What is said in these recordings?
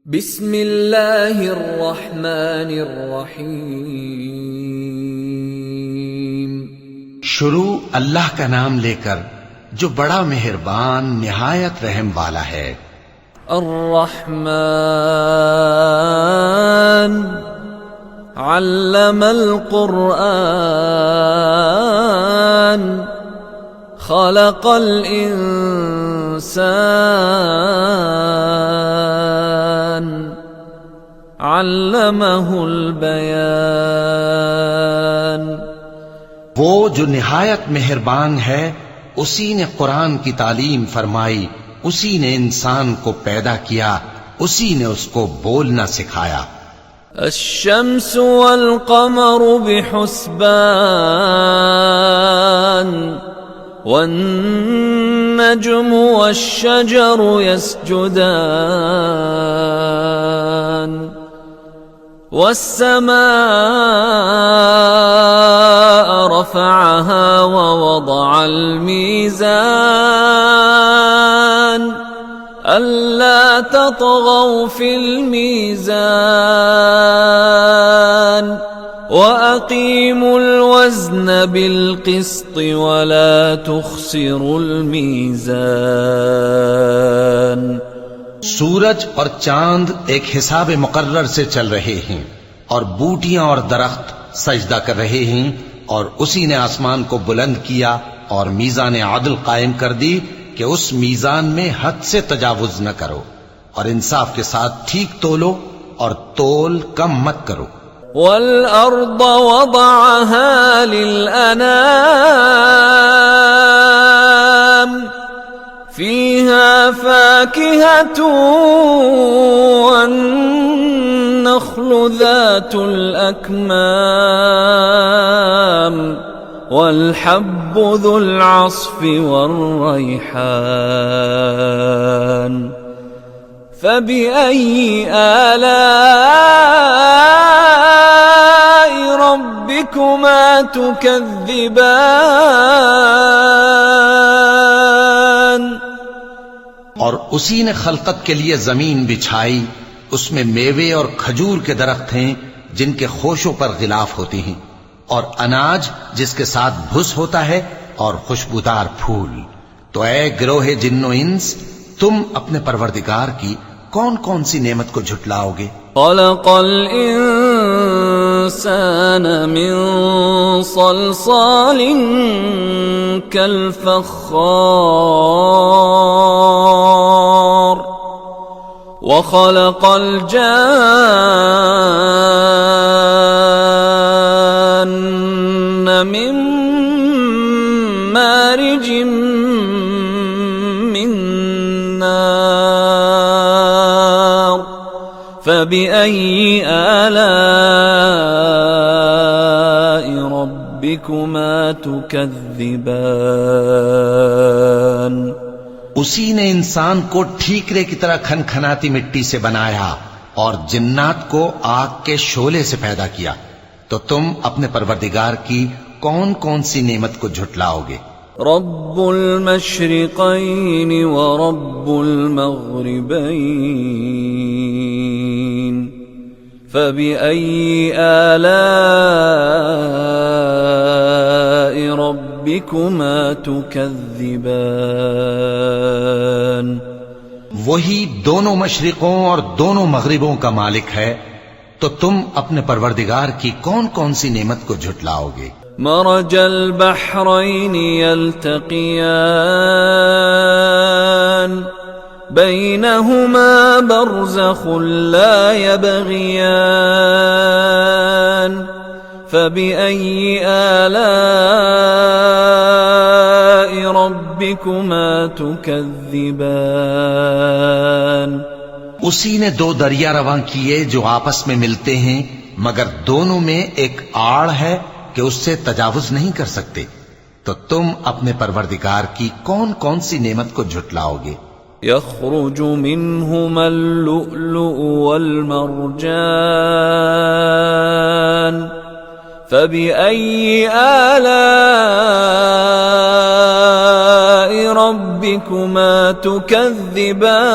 بسم اللہ الرحمن الرحیم۔ شروع اللہ کا نام لے کر جو بڑا مہربان نہایت رحم والا ہے۔ الرحمن علم القرآن خلق الانسان علمہ البیان۔ وہ جو نہایت مہربان ہے، اسی نے قرآن کی تعلیم فرمائی، اسی نے انسان کو پیدا کیا، اسی نے اس کو بولنا سکھایا۔ الشمس والقمر بحسبان والنجم والشجر يسجدان والسماء رفعها ووضع الميزان ألا تطغوا في الميزان وأقيموا الوزن بالقسط ولا تخسروا الميزان۔ سورج اور چاند ایک حساب مقرر سے چل رہے ہیں، اور بوٹیاں اور درخت سجدہ کر رہے ہیں، اور اسی نے آسمان کو بلند کیا اور میزان عدل قائم کر دی کہ اس میزان میں حد سے تجاوز نہ کرو، اور انصاف کے ساتھ ٹھیک تولو اور تول کم مت کرو۔ والأرض وضعها للأنام فيها فاكهة والنخل ذات الأكمام والحب ذو العصف والريحان فبأي آلاء ربكما تكذبان۔ اور اسی نے خلقت کے لیے زمین بچھائی، اس میں میوے اور کھجور کے درخت ہیں جن کے خوشوں پر غلاف ہوتے ہیں، اور اناج جس کے ساتھ بھس ہوتا ہے، اور خوشبودار پھول۔ تو اے گروہ جن و انس، تم اپنے پروردگار کی کون کون سی نعمت کو جھٹلاؤ گے؟ خلق الانسان من صلصال كالفخار وخلق الجان من مارج من نار فبأي آلاء ربكما تكذبان۔ اسی نے انسان کو ٹھیکرے کی طرح کھنکھناتی مٹی سے بنایا اور جنات کو آگ کے شعلے سے پیدا کیا، تو تم اپنے پروردگار کی کون کون سی نعمت کو جھٹلاؤ گے؟ رب المشرقین ورب المغربین فبأي آلاء ربكما تكذبان۔ وہی دونوں مشرقوں اور دونوں مغربوں کا مالک ہے، تو تم اپنے پروردگار کی کون کون سی نعمت کو جھٹلاؤ گے؟ مرج البحرین یلتقیان بینہما برزخ لا یبغیان فبأي آلاء ربكما تكذبان۔ اسی نے دو دریا رواں کیے جو آپس میں ملتے ہیں، مگر دونوں میں ایک آڑ ہے کہ اس سے تجاوز نہیں کر سکتے، تو تم اپنے پروردگار کی کون کون سی نعمت کو جھٹلاؤ گے؟ یخرج منہما اللؤلؤ والمرجان فبأي آلاء ربكما تكذبان۔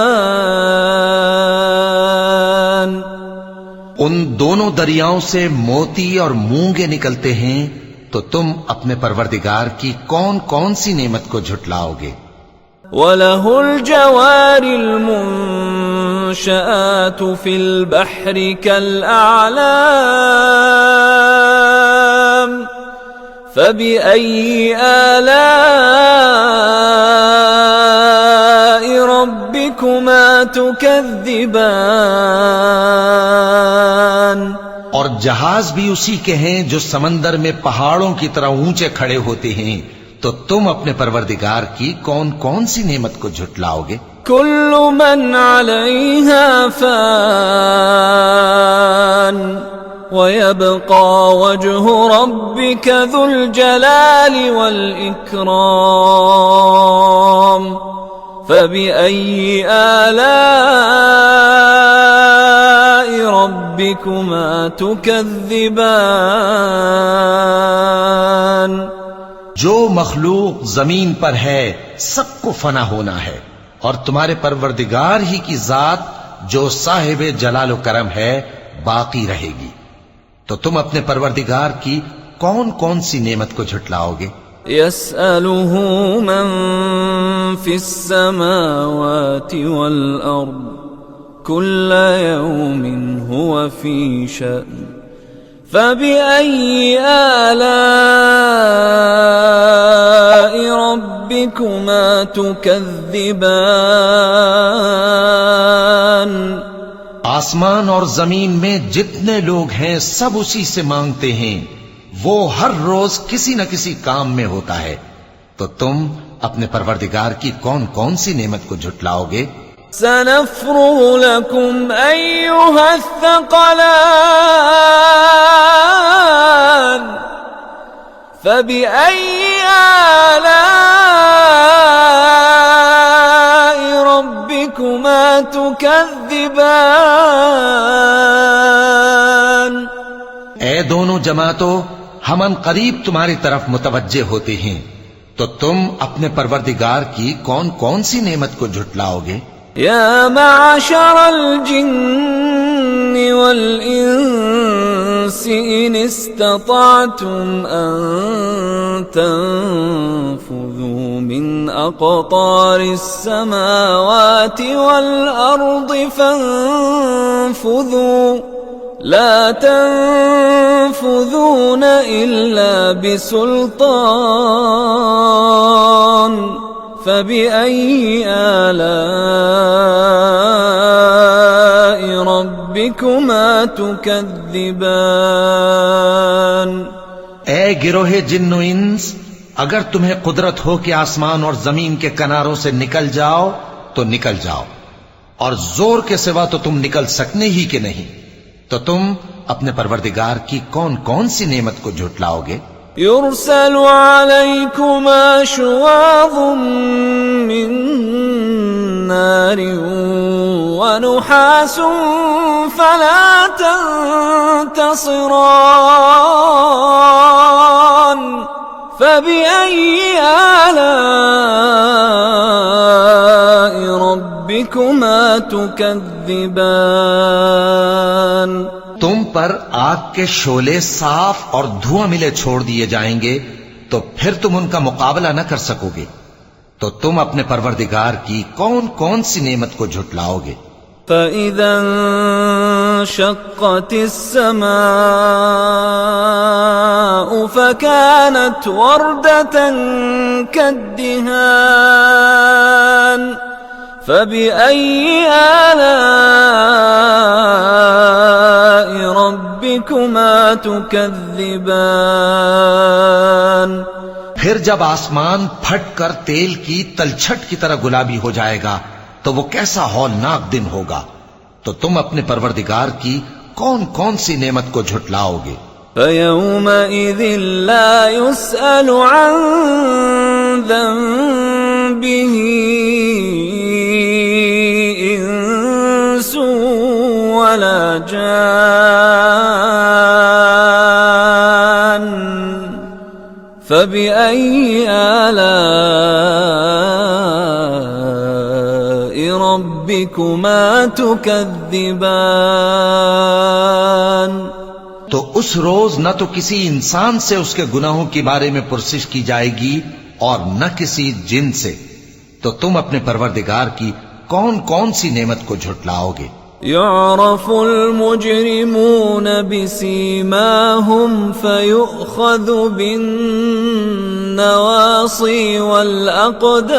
ان دونوں دریاؤں سے موتی اور مونگے نکلتے ہیں، تو تم اپنے پروردگار کی کون کون سی نعمت کو جھٹلاؤ گے؟ وَلَهُ الْجَوَارِ الْمُنشَآتُ فِي الْبَحْرِ كَالْأَعْلَامِ فَبِأَيِّ آلَاءِ رَبِّكُمَا تُكَذِّبَانِ؟ اور جہاز بھی اسی کے ہیں جو سمندر میں پہاڑوں کی طرح اونچے کھڑے ہوتے ہیں، تو تم اپنے پروردگار کی کون کون سی نعمت کو جھٹلاؤ گے؟ كل من عليها فان ويبقى وجه ربك ذو الجلال والإكرام فبأي آلاء ربكما تكذبان؟ جو مخلوق زمین پر ہے سب کو فنا ہونا ہے، اور تمہارے پروردگار ہی کی ذات جو صاحب جلال و کرم ہے باقی رہے گی، تو تم اپنے پروردگار کی کون کون سی نعمت کو جھٹلاؤ گے؟ يسأله من في السماوات والأرض كل يوم هو في شأن فبأي آلاء ربكما تكذبان؟ آسمان اور زمین میں جتنے لوگ ہیں سب اسی سے مانگتے ہیں، وہ ہر روز کسی نہ کسی کام میں ہوتا ہے، تو تم اپنے پروردگار کی کون کون سی نعمت کو جھٹلاؤ گے؟ سنفرغ لكم أيها الثقلان فبأي آلاء ربكما تكذبان؟ اے دونوں جماعتوں، ہم ان قریب تمہاری طرف متوجہ ہوتے ہیں، تو تم اپنے پروردگار کی کون کون سی نعمت کو جھٹلاؤ گے؟ يا معشر الجن والإنس إن استطعتم أن تنفذوا من أقطار السماوات والأرض فانفذوا لا تنفذون إلا بسلطان فبأي آلاء ربكما تكذبان؟ اے گروہ جن و انس، اگر تمہیں قدرت ہو کہ آسمان اور زمین کے کناروں سے نکل جاؤ تو نکل جاؤ، اور زور کے سوا تو تم نکل سکنے ہی کہ نہیں، تو تم اپنے پروردگار کی کون کون سی نعمت کو جھٹلاؤ گے؟ يرسل عليكما شواظ من نار ونحاس فلا تنتصران فبأي آلاء ربكما تكذبان؟ تم پر آگ کے شعلے صاف اور دھواں ملے چھوڑ دیے جائیں گے، تو پھر تم ان کا مقابلہ نہ کر سکو گے، تو تم اپنے پروردگار کی کون کون سی نعمت کو جھٹلاؤ گے؟ فَإِذَا انشَقَّتِ السَّمَاءُ فَكَانَتْ وَرْدَةً كَالدِّهَانِ فَبِأَيِّ آلَاءِ رَبِّكُمَا تُكَذِّبَانِ؟ پھر جب آسمان پھٹ کر تیل کی تلچھٹ کی طرح گلابی ہو جائے گا تو وہ کیسا ہولناک دن ہوگا، تو تم اپنے پروردگار کی کون کون سی نعمت کو جھٹلاؤ گے؟ فَيَوْمَئِذٍ لَا يُسْأَلُ عَن ذَنبِهِ إِنسٌ وَلَا جَانٌّ فَبِأَيِّ آلَاءِ رَبِّكُمَا ربكما تكذبان تو اس روز نہ تو کسی انسان سے اس کے گناہوں کے بارے میں پرسش کی جائے گی اور نہ کسی جن سے، تو تم اپنے پروردگار کی کون کون سی نعمت کو جھٹلاؤ گے؟ يعرف المجرمون بسيماهم فيؤخذ بالنواصي والأقدام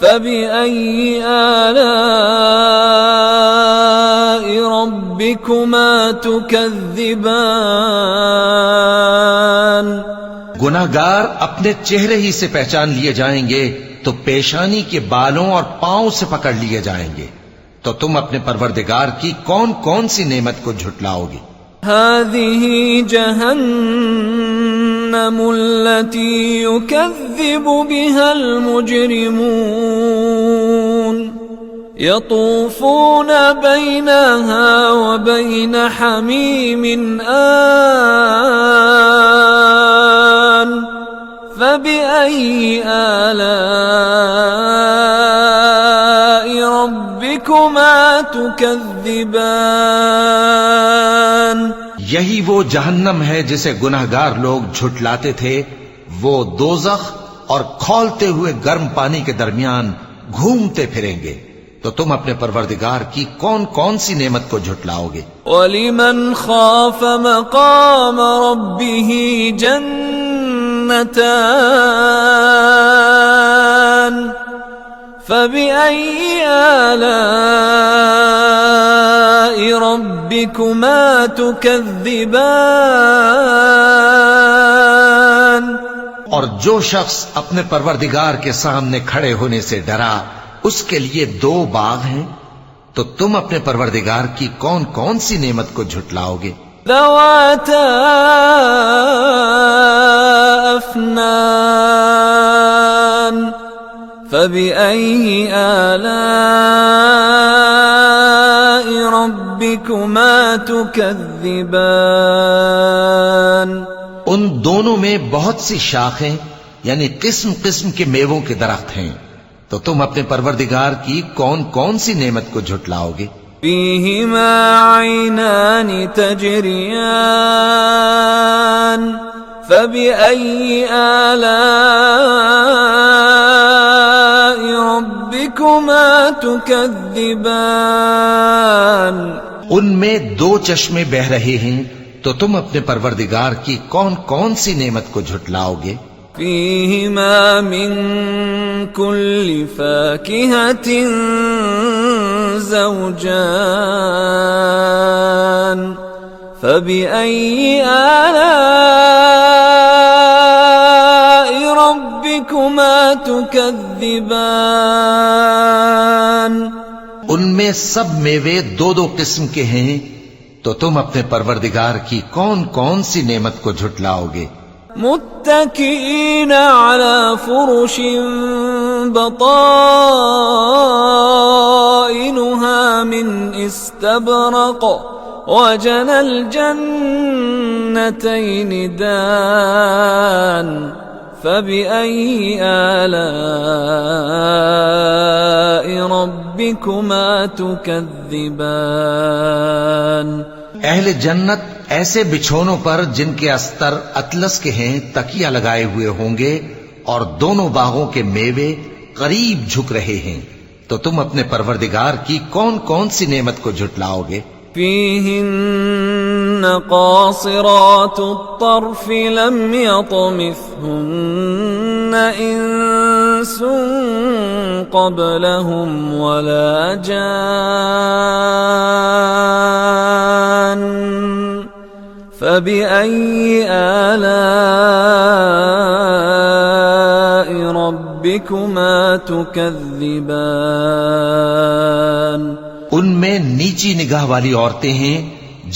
فبأي آلاء ربكما تكذبان گناہگار اپنے چہرے ہی سے پہچان لیے جائیں گے تو پیشانی کے بالوں اور پاؤں سے پکڑ لیے جائیں گے، تو تم اپنے پروردگار کی کون کون سی نعمت کو جھٹلاؤ گے؟ هذه جهنم التي يكذب بها المجرمون يطوفون بينها وبين حميم آن فبأي آلاء ربكما تكذبان یہی وہ جہنم ہے جسے گناہگار لوگ جھٹلاتے تھے، وہ دوزخ اور کھولتے ہوئے گرم پانی کے درمیان گھومتے پھریں گے، تو تم اپنے پروردگار کی کون کون سی نعمت کو جھٹلاؤ گے؟ وَلِمَنْ خَافَ مَقَامَ رَبِّهِ جَنَّتَانِ فَبِأَيِّ آلَاءِ رَبِّكُمَا تُكَذِّبَانِ اور جو شخص اپنے پروردگار کے سامنے کھڑے ہونے سے ڈرا، اس کے لیے 2 باغ ہیں، تو تم اپنے پروردگار کی کون کون سی نعمت کو جھٹلاؤ گے؟ ذواتا افنان فبأي آلاء ربكما تكذبان ان دونوں میں بہت سی شاخیں یعنی قسم قسم کے میووں کے درخت ہیں، تو تم اپنے پروردگار کی کون کون سی نعمت کو جھٹلاؤ گے؟ فيهما عينان تجريان فبأي آلاء ربكما تكذبان ان میں 2 چشمے بہ رہے ہیں، تو تم اپنے پروردگار کی کون کون سی نعمت کو جھٹلاؤ گے؟ فيهما من كل فاكهة زوجان فبأي آلاء ربكما تكذبان ان میں سب میوے 2 قسم کے ہیں، تو تم اپنے پروردگار کی کون کون سی نعمت کو جھٹلاؤ گے؟ متكئين على فرش بطائنها من استبرق وجنى الجنتين دان فبأي آلاء ربكما تكذبان اہل جنت ایسے بچھونوں پر جن کے استر اطلس کے ہیں تکیہ لگائے ہوئے ہوں گے، اور دونوں باغوں کے میوے قریب جھک رہے ہیں، تو تم اپنے پروردگار کی کون کون سی نعمت کو جھٹلاؤ گے؟ فيهن قاصرات الطرف لم يطمثهن إنس قبلهم ولا جان فبأي آلاء ربكما تكذبان ان میں نیچی نگاہ والی عورتیں ہیں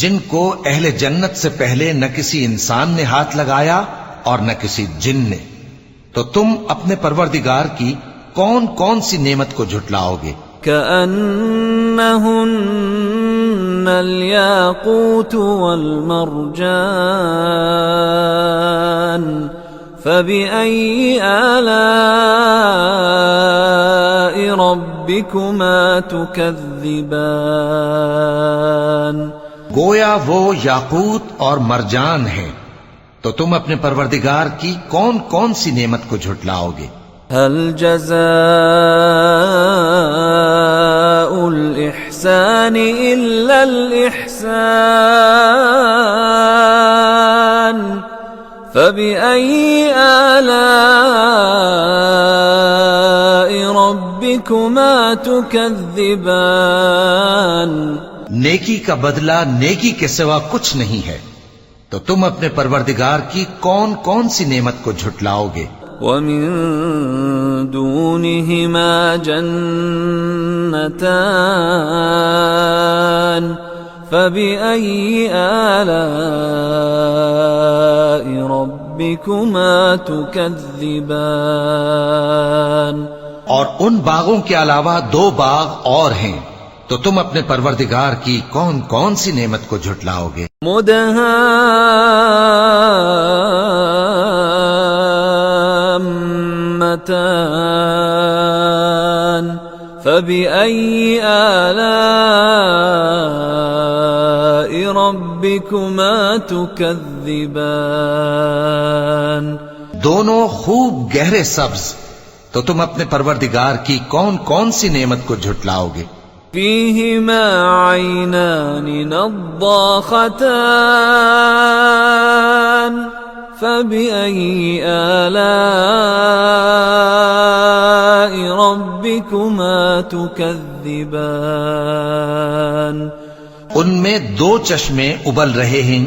جن کو اہل جنت سے پہلے نہ کسی انسان نے ہاتھ لگایا اور نہ کسی جن نے، تو تم اپنے پروردگار کی کون کون سی نعمت کو جھٹلاؤ گے؟ كأنهن الياقوت والمرجان فبأي آلاء ربكما تكذبان گویا وہ یاقوت اور مرجان ہیں، تو تم اپنے پروردگار کی کون کون سی نعمت کو جھٹلاؤ گے؟ هل جزاء الإحسان إلا الإحسان فبأي آلاء ربكما تكذبان نیکی کا بدلہ نیکی کے سوا کچھ نہیں ہے، تو تم اپنے پروردگار کی کون کون سی نعمت کو جھٹلاؤ گے؟ ومن دونهما جنتان فبأي آلاء ربكما تكذبان اور ان باغوں کے علاوہ دو باغ اور ہیں، تو تم اپنے پروردگار کی کون کون سی نعمت کو جھٹلاؤ گے؟ مدهامتان فبأي آلاء ربكما تكذبان دونوں خوب گہرے سبز، تو تم اپنے پروردگار کی کون کون سی نعمت کو جھٹلاؤ گے؟ فيهما عينان نضاختان فبأي آلاء ربكما تكذبان ان میں دو چشمے ابل رہے ہیں،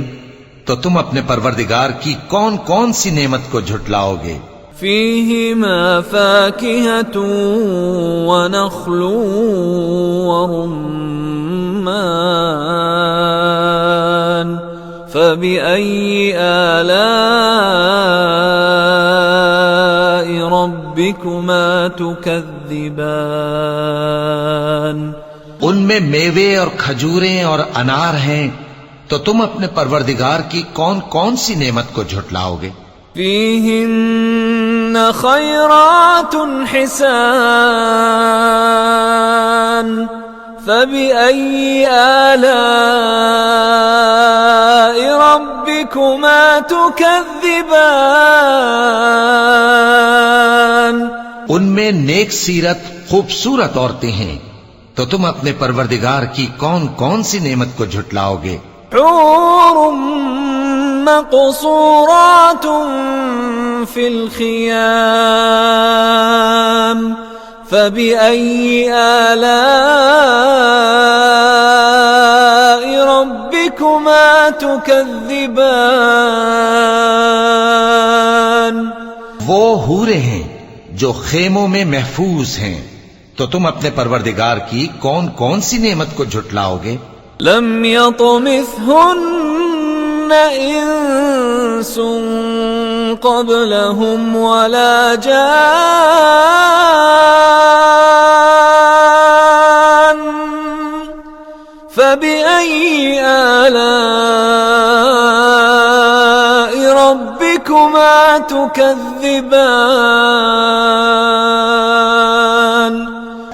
تو تم اپنے پروردگار کی کون کون سی نعمت کو جھٹلاؤ گے؟ فيهما فاكهة ونخل ورمان فبأي آلاء ربكما تكذبان ان میں میوے اور کھجوریں اور انار ہیں، تو تم اپنے پروردگار کی کون کون سی نعمت کو جھٹلاؤ گے؟ فيهن خيرات حسان فبأي آلاء ربكما تكذبان ان میں نیک سیرت خوبصورت عورتیں ہیں، تو تم اپنے پروردگار کی کون کون سی نعمت کو جھٹلاؤ گے؟ حور مقصورات في الخيام فبأي آلاء ربكما تكذبان وہ حوریں ہیں جو خیموں میں محفوظ ہیں، تو تم اپنے پروردگار کی کون کون سی نعمت کو جھٹلاؤ گے؟ لم يطمثهن انس قبلهم ولا جان فبأي آلاء ربكما تكذبان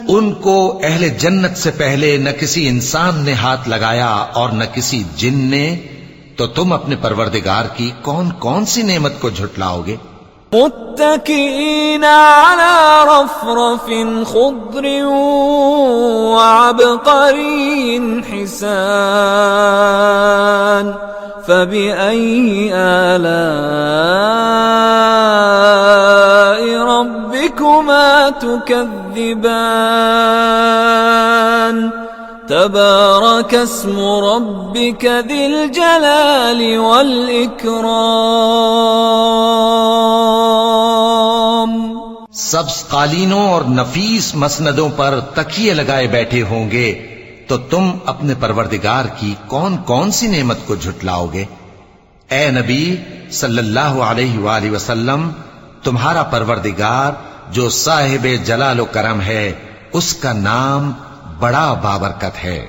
ان کو اہل جنت سے پہلے نہ کسی انسان نے ہاتھ لگایا اور نہ کسی جن نے، تو تم اپنے پروردگار کی کون کون سی نعمت کو جھٹلاؤ گے؟ متكئين على رفرف خضر وعبقري حسان فبأي آلاء ربكما تكذبان تبارك اسم ربك ذي الجلال والإكرام سبز قالینوں اور نفیس مسندوں پر تکیے لگائے بیٹھے ہوں گے، تو تم اپنے پروردگار کی کون کون سی نعمت کو جھٹلاؤ گے؟ اے نبی صلی اللہ علیہ وآلہ وسلم، تمہارا پروردگار جو صاحب جلال و کرم ہے، اس کا نام بڑا بابرکت ہے۔